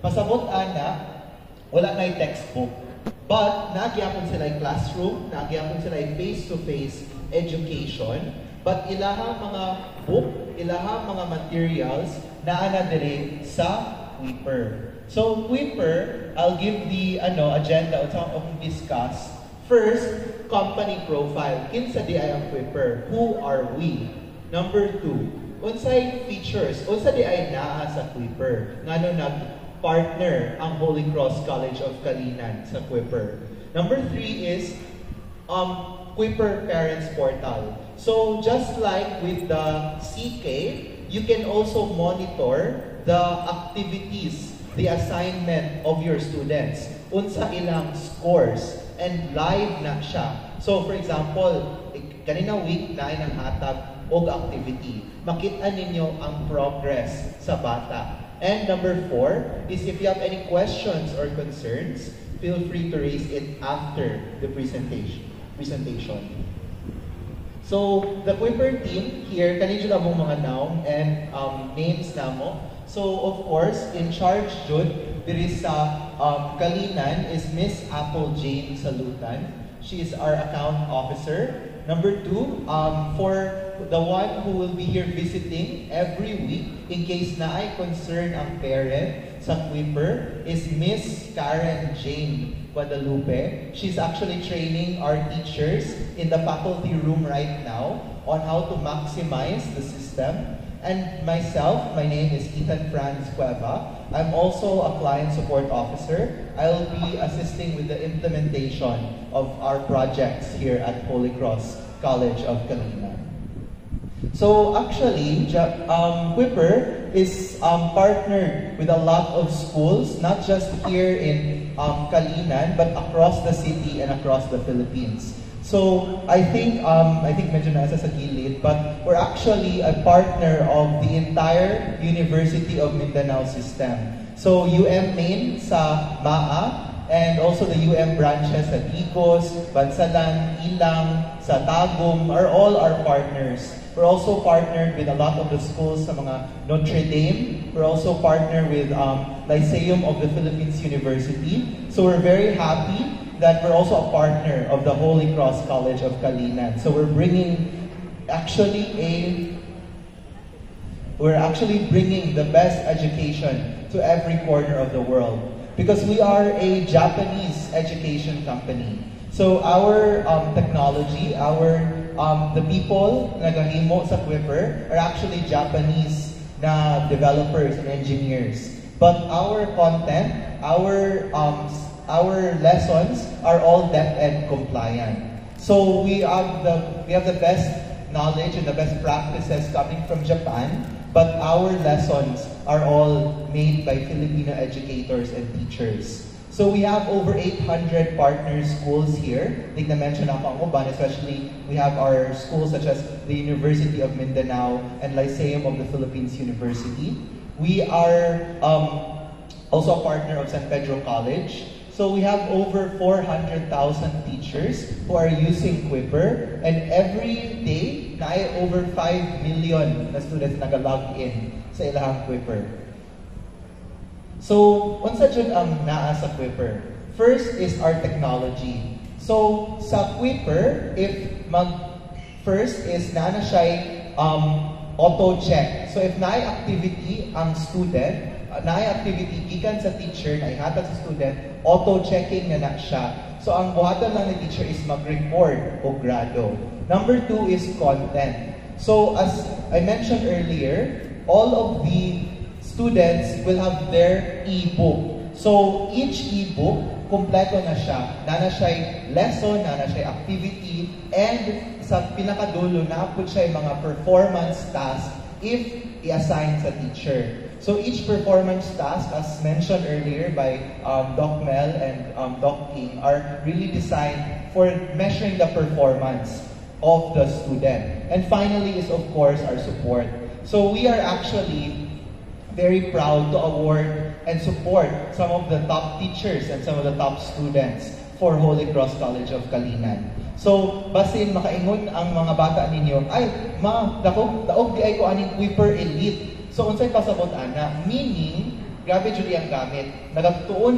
Pasabot ana, wala na textbook. But, nagyapon sila yung classroom, nagyapon sila yung face-to-face education, but ilaha mga book, ilaha mga materials na ana dire sa Kuiper. So, Kuiper, I'll give the agenda of discuss. First, company profile. Kinsa di ay ang Kuiper? Who are we? Number 2, unsay features? Unsa di ay naa sa Kuiper? Ngano nag-partner ang Holy Cross College of Calinan sa Kuiper. Number 3 is Kuiper Parents Portal. So, just like with the CK, you can also monitor the activities, the assignment of your students. Unsa ilang scores and live na siya. So, for example, kanina week na ay nang hatag og activity. Makita ninyo ang progress sa bata. And number 4 is if you have any questions or concerns, feel free to raise it after the presentation. So, the Kuiper team here, kanino na mong mga noun and names namo. So, of course, in charge jud diri sa Calinan is Miss Apple Jane Salutan. She is our account officer. Number 2, for the one who will be here visiting every week, in case na ay concern ang parent sa Kuiper, is Miss Karen Jane Guadalupe. She's actually training our teachers in the faculty room right now on how to maximize the system. And myself, my name is Ethan Franz Cueva. I'm also a client support officer. I'll be assisting with the implementation of our projects here at Holy Cross College of Calinan. So actually, Kuiper is partnered with a lot of schools, not just here in Calinan, but across the city and across the Philippines. So I think medyo nasa sa gilid, but we're actually a partner of the entire University of Mindanao system. So UM Main sa MAA, and also the UM branches sa Digos, Bansalan, Ilang, sa Tagum are all our partners. We're also partnered with a lot of the schools sa mga Notre Dame. We're also partnered with Lyceum of the Philippines University. So we're very happy that we're also a partner of the Holy Cross College of Calinan. So we're actually bringing the best education to every corner of the world, because we are a Japanese education company. So our technology, the people na nagahimo sa Kuiper are actually Japanese na developers and engineers. But our content, our lessons are all DepEd compliant. So we have the best knowledge and the best practices coming from Japan, but our lessons are all made by Filipino educators and teachers. So we have over 800 partner schools here. I think na-mention ako ang uban, especially we have our schools such as the University of Mindanao and Lyceum of the Philippines University. We are also a partner of San Pedro College. So we have over 400,000 teachers who are using Kuiper, and every day, na ay over 5 million na students nag-log in sa ilahang Kuiper. So, unsa jud ang naa sa Kuiper? First is our technology. So, sa Kuiper, first is na siya auto-check. So, if naay activity ang student, naay activity gikan sa teacher na ihatag sa student, auto-checking na siya. So, ang buhatan lang ni teacher is mag-record o grado. Number 2 is content. So, as I mentioned earlier, all of the students will have their e-book. So, each e-book, kompleto na siya. Nana siya lesson, nana siya activity, and sa pinakadulo, naapod siya mga performance task if i-assign sa teacher. So, each performance task, as mentioned earlier by Doc Mel and Doc King, are really designed for measuring the performance of the student. And finally is, of course, our support. So, we are actually very proud to award and support some of the top teachers and some of the top students for Holy Cross College of Calinan. So, basin makaingon ang mga bata ninyo, ay, daog di ay ko aning Kuiper Elite. So, unsay pasabot ana? Meaning, grabe jud ang gamit. Nagatuon